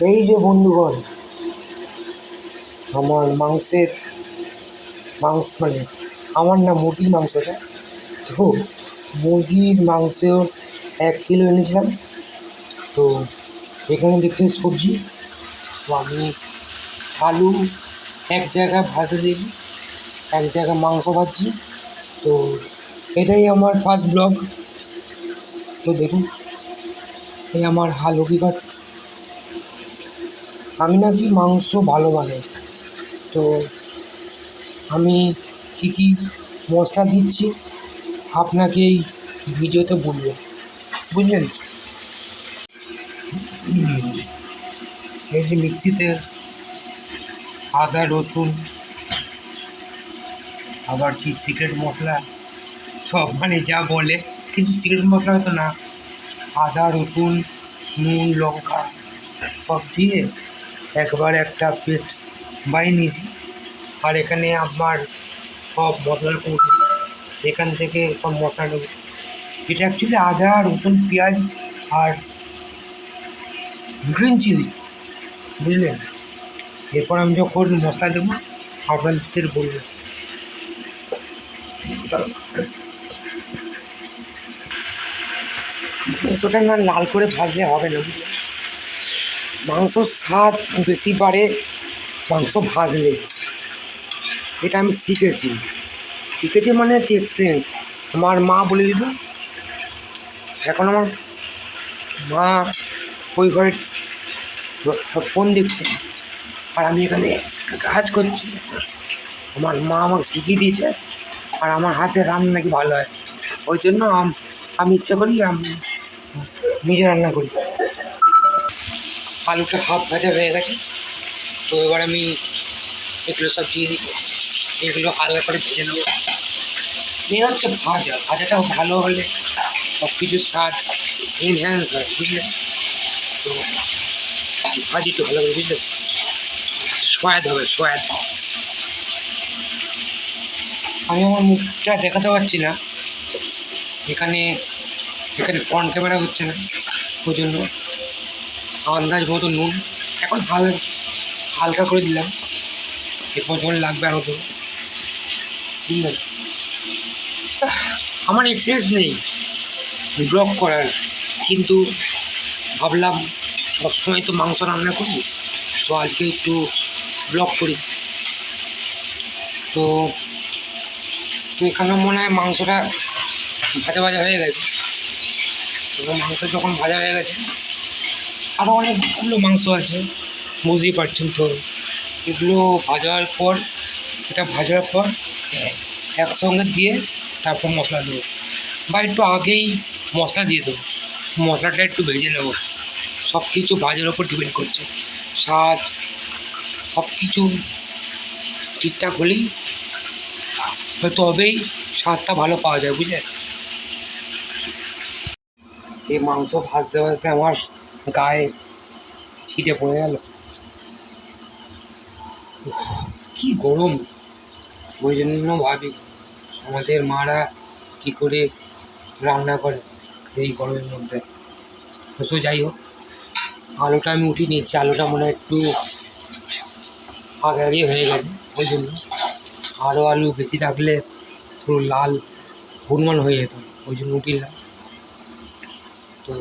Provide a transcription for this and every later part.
এই যে বন্ধুগণ, আমার মাংস মানে আমার না মুরগির মাংসটা, তো মুরগির মাংস 1 কিলো এনেছিলাম। তো এখানে দেখছেন সবজি, তো আমি আলু এক জায়গায় ভাজা দিয়েছি, এক জায়গায় মাংস ভাজছি। তো এটাই আমার ফার্স্ট ব্লগ। তো দেখুন, এই আমার হাল হকিকত। আমি নাকি মাংস ভালো বানাই। তো আমি কী কী মশলা দিচ্ছি আপনাকে এই ভিডিওতে বলবো, বুঝলেন? এই যে মিক্সিতে আদা রসুন, আবার কি সিক্রেট মশলা সব, মানে যা বলে, কিন্তু সিক্রেট মশলা হয়তো না। আদা রসুন নুন লঙ্কা সব দিয়ে একবার একটা পেস্ট বানিয়ে নিয়েছি। আর এখানে আমার সব মশলার কৌটো, এখান থেকে সব মশলা নেব। এটা অ্যাকচুয়ালি আদা রসুন পেঁয়াজ আর গ্রিন চিলি, বুঝলেন? এরপর আমি যখন মশলা দেবো আপনাদের বলবো। মাংসটা না লাল করে ভাজলে হবে না, বুঝলেন? মাংসর স্বাদ বেশি বাড়ে মাংস ভাজলে। এটা আমি শিখেছি মানে হচ্ছে এক্সপিরিয়েন্স। আমার মা বলে দিত। এখন আমার মা ওই ঘরে ফোন দেখছে আর আমি এখানে কাজ করছি। আমার মা আমাকে শিখিয়ে দিয়েছে, আর আমার হাতে রান্না নাকি ভালো হয়। ওই জন্য আমি ইচ্ছা করি আমি নিজে রান্না করি। আলুটা হাফ ভাজা হয়ে গেছে, তো এবার আমি এগুলো সব দিয়ে দিই। এগুলো হালকা করে ভেজে নেবো। মেন হচ্ছে ভাজাটাও ভালো হলে সব কিছুর স্বাদ এনহ্যান্স হয়, বুঝলেন? তো ভাজি তো ভালো করে, বুঝলেন? সোয়াদ হবে সোয়াদ। আমি আমার মুখটা দেখাতে পারছি না, এখানে ফ্রন্ট ক্যামেরা হচ্ছে না, ওই জন্য আন্দাজ মতো নুন এখন হালকা করে দিলাম। এরপর যখন লাগবে আরও দেবো, বুঝলেন? আমার এক্সপিরিয়েন্স নেই ব্লগ করার, কিন্তু ভাবলাম সবসময় তো মাংস রান্না করি, তো আজকে একটু ব্লগ করি। তো এখানে মনে হয় মাংসটা ভাজা হয়ে গেছে। এবং মাংস যখন ভাজা হয়ে গেছে, আরও অনেকগুলো মাংস আছে, বুঝতেই পারছেন। তো এগুলো ভাজার পর একসঙ্গে দিয়ে তারপর মশলা দেবো, বা একটু আগেই মশলা দিয়ে দেবো। মশলাটা একটু ভেজে নেব। সব কিছু ভাজার ওপর ডিপেন্ড করছে, স্বাদ সব কিছু ঠিকঠাক হলেই তবেই স্বাদটা ভালো পাওয়া যায়, বুঝলেন? এই মাংস ভাজতে ভাজতে আমার গায়ে ছিটে পড়ে গেল। কি গরম! ওই জন্য ভাবি আমাদের মারা কী করে রান্না করে এই গরমের মধ্যে। তো যাই হোক, আলুটা আমি উঠিয়ে নিয়েছি। আলুটা মনে হয় একটু আগে হয়ে গেছে, ওই জন্য আরও আলু বেশি রাখলে পুরো লাল গোলমাল হয়ে যেত, ওই জন্য উঠিলাম। তো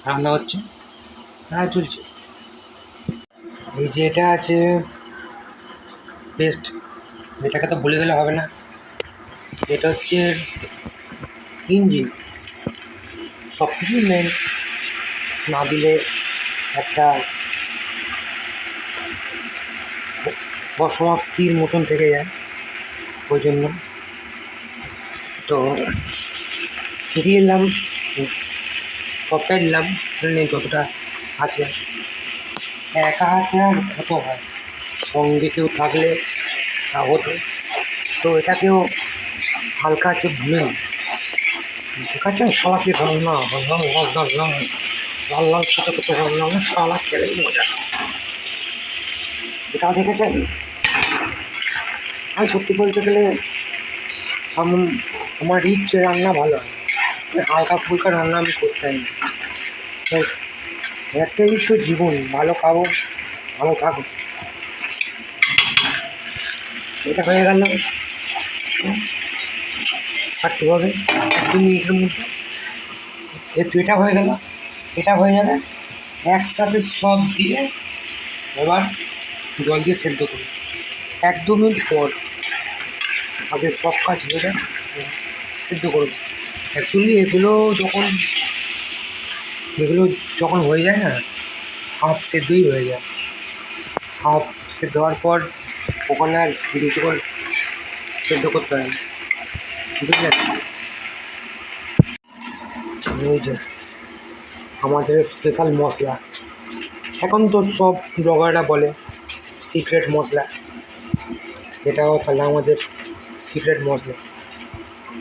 রান্না হচ্ছে, রান্না চলছে। এই যে এটা আছে পেস্ট, এটাকে তো বলে গেলে হবে না। এটা হচ্ছে ইঞ্জিন, সব কিছুই মেন, না দিলে একটা অসমাপ্তির মতন থেকে যায়, ওই জন্য। তো দিয়ে দিলাম, সবটাই দিলাম, নেই যতটা আছে। একা হাতে আর কত হয়, সঙ্গে কেউ থাকলে তা হতো। তো এটাকেও হালকা আছে ভুলে, ঠিক আছে? সবাইকে রান্না লাল লাল খেতে খেতে রান্না সালা খেলেই মজা। এটাও দেখেছেন? আমি সত্যি বলতে গেলে আমার রিচ রান্না ভালো হয়, হালকা ফুলকা রান্না আমি করতে পারি। একটাই তো জীবন, ভালো খাবো, ভালো থাকো। এটা হয়ে গেল, কাটতে হবে 2 মিনিটের মধ্যে। যেহেতু এটা হয়ে গেল, এটা হয়ে যাবে, একসাথে সব দিয়ে এবার জল দিয়ে সেদ্ধ করি। 1-2 মিনিট পর আগে সব কাজ হয়ে যায়, সেদ্ধ করব। অ্যাকচুয়ালি এগুলো যখন হয়ে যায় না, হাফ সেদ্ধই হয়ে যায়। হাফ সেদ্ধ হওয়ার পর ওখানে আর বেশি করে সেদ্ধ করতে হয় না, বুঝলেন? এই যে আমাদের স্পেশাল মশলা, এখন তো সব ব্লগাররা বলে সিক্রেট মশলা, এটাও তাহলে আমাদের সিক্রেট মশলা।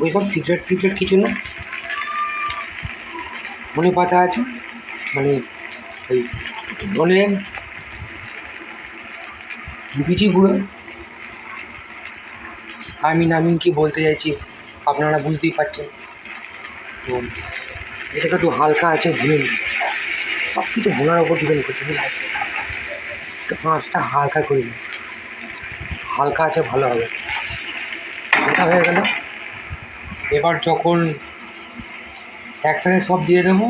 ওই সব সিক্রেট কিছু না, ধনে পাতা আছে, মানে ওই ধনের বিচি গুঁড়ো। আমি কি বলতে চাইছি আপনারা বুঝতেই পারছেন। তো এটাকে একটু হালকা আছে ভুলে নিই, সব কিছু ভোলার ওপর ডিপেন্ড করছে, বুঝলেন? একটু পাঁচটা হালকা করে নিই, হালকা আছে ভালো হবে। এটা হয়ে গেল। এবার যখন একসাথে সব দিয়ে দেবো,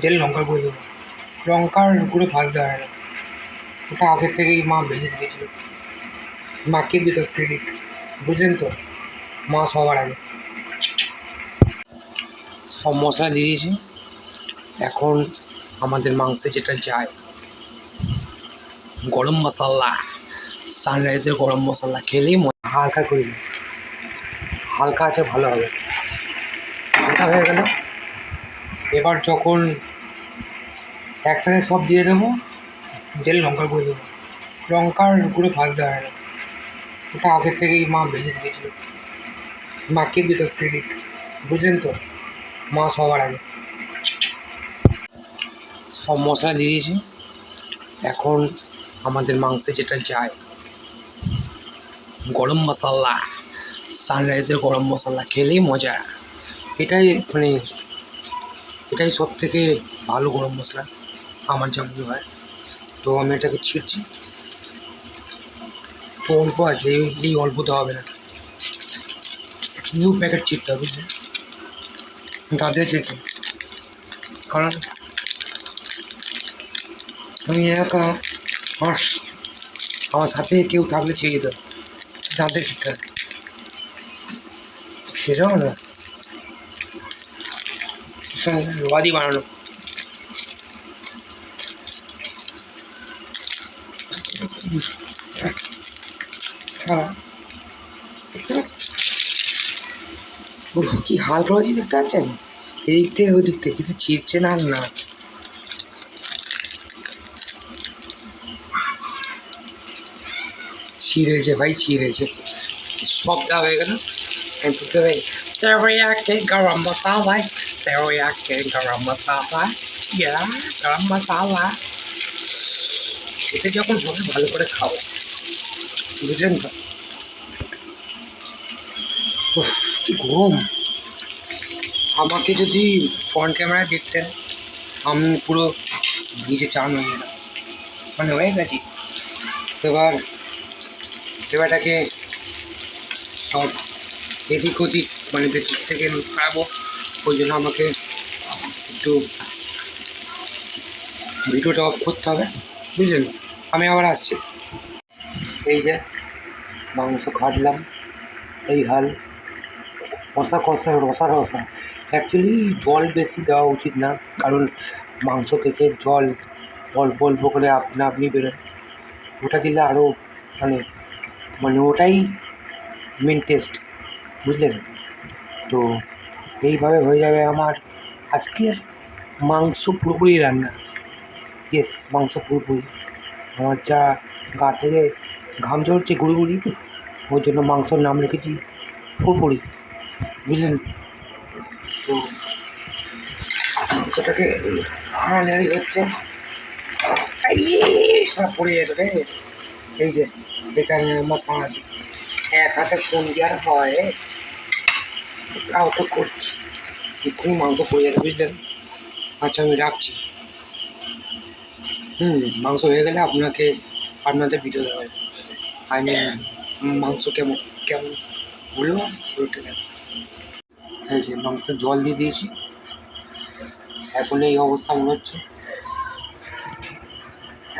তেল লঙ্কার গুঁড়ো দেবো। লঙ্কার গুঁড়ো ভাজতে হয় না, ওটা আগের থেকেই মা ভেজে দিয়েছিল, মাকে দিত ক্রেডিট, বুঝলেন তো? মা সবার আগে সব মশলা দিয়ে দিয়েছি। এখন আমাদের মাংসে যেটা যায়, গরম মশলা, সানরাইজের গরম মশলা খেলেই হালকা করে দিই, হালকা আছে ভালো হবে। এটা হয়ে গেল। এবার যখন একসাথে সব দিয়ে দেবো, তেল লঙ্কার গুঁড়ো দেবো। লঙ্কার গুঁড়ো ভাজতে হয় না, ওটা আগের থেকেই মা ভেজে দিয়েছিল, মাকে দিত ক্রেডিট, বুঝলেন তো? মা সবার আগে সব মশলা দিয়ে দিয়েছি। এখন আমাদের মাংসে যেটা যায়, গরম মশলা, সানরাইজের গরম মশলা খেলেই মজা। এটাই মানে এটাই সব থেকে ভালো গরম মশলা আমার যা মনে হয়। তো আমি এটাকে ছিঁড়ছি, তো অল্প আছে, এই অল্পতে হবে না, নিউ প্যাকেট ছিঁড়তে হবে, বুঝলেন? দাঁতে ছিঁড়ছি, কারণ আমি একা, আমার সাথে কেউ থাকলে ছিঁড়ে যেত, দাঁতে ছিঁড়তে হবে, সেটাও না লোহাদি বানানো। সারা কি হালকা হয়েছে দেখতে পাচ্ছেন, এদিক থেকে ওই দিক থেকে, কিন্তু ছিঁড়ছে না আর না। ছিঁড়েছে ভাই, ছিঁড়েছে, সব দেওয়া হয়ে গেল। ভাই teriyaki garam masala, teriyaki garam masala, yeah, garam masala। খেতে যখন হবে ভালো করে খাও, বুঝলেন তো? কি গরম! আমাকে যদি ফ্রন্ট ক্যামেরায় দেখতেন, আমি পুরো ভিজে চান হয়ে গেলাম, মানে হয়ে গেছি। এবারটাকে সব এদিক ওদিক মানে ভেতর থেকে খাবো, ওই জন্য আমাকে একটু ভিডিওটা অফ করতে হবে, বুঝলেন? আমি আবার আসছি। এই যে মাংস কাটলাম, এই হাল রসা অ্যাকচুয়ালি জল বেশি দেওয়া উচিত না, কারণ মাংস থেকে জল অল্প অল্প করে আপনি বেরোয়, ওটা দিলে আরও মানে মানে ওটাই মেন টেস্ট, বুঝলেন? তো এইভাবে হয়ে যাবে আমার আজকের মাংস পুরোপুরি রান্না। ইয়েস, মাংস পুরোপুরি। আমার যা গা থেকে ঘাম ঝরছে গুঁড়ি, ওই জন্য মাংসর নাম রেখেছি ফুরফুরি, বুঝলেন? তো সেটাকে নেড়ি হচ্ছে, সব পড়ে যেত রে। এই যে এখানে মশলা আছে, এক হাতে ফোন দেওয়ার হয়, তাও তো করছি, এক্ষুনি মাংস পড়ে যাবে, বুঝলেন? আচ্ছা আমি রাখছি। মাংস হয়ে গেলে আপনাদের ভিডিও দেওয়া হবে। আই মিন মাংস কেমন কেমন হলো রুটি। এই যে মাংসের জল দিয়ে দিয়েছি, এখন এই অবস্থা মনে হচ্ছে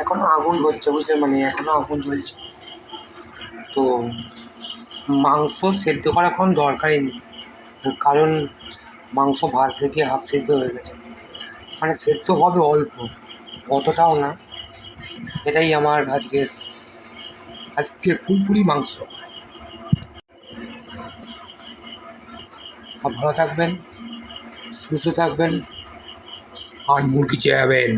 এখনো আগুন হচ্ছে, বুঝলেন, মানে এখনো আগুন জ্বলছে। তো মাংস সেদ্ধ করা এখন দরকারই নেই, কারণ মাংস ভাজতে গিয়ে হাফ সেদ্ধ হয়ে গেছে, মানে সেদ্ধ হবে অল্প, অতটাও না। এটাই আমার আজকের পুরোপুরি মাংস। আর ভালো থাকবেন, সুস্থ থাকবেন, আর মুরগি চাইবেন।